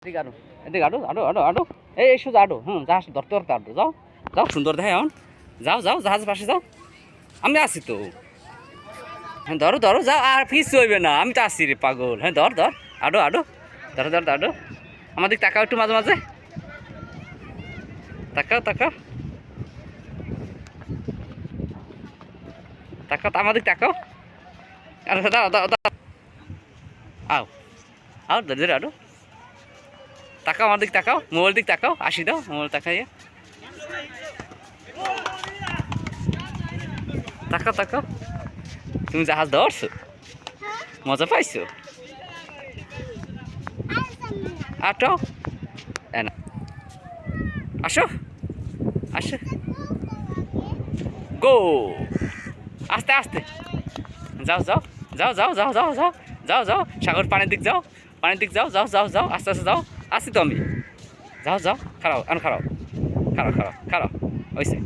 এদিকে আডো, এদিকে আডো, আডো, আডো, আডো। এই সোজা আডো। জাহাজ ধরতে ধরতে আডো। যাও, যাও, সুন্দর দেখে এখন। যাও, যাও, জাহাজ পাশে যাও। আমি আছি তো। হ্যাঁ, ধরো, ধরো, যাও। আর ফিস হইবে না, আমি তো আছি রে পাগল। হ্যাঁ, ধর, ধর, আডো, আডো, ধরো, ধর, আডো। আমার দিক তাকাও একটু মাঝে মাঝে। তাকাও, তাকাও, তাকাও, আমার দিক তাকাও। আরে দাও, দাও, দাও। আও, আও, ধরে ধরে আডো। তাকাও আমার দিক, তাকাও, মোবাইল দিক তাকাও, আসি দাও, মোবাইল তাকাইয়া। তাকাও, তাকাও। তুমি জাহাজ ধরছো, মজা পাইছো। আটো, না, আসো, আসো, গো, আস্তে আস্তে, যাও, যাও, যাও, যাও, যাও, যাও, যাও, যাও, যাও, সাগর পানির দিক যাও, পানির দিক যাও, যাও, যাও, যাও, আস্তে আস্তে যাও, আসি তো আমি। যাও, যাও, খারাও, এখন খারাও, খারাও, খারাও, খারাও, হয়েছে।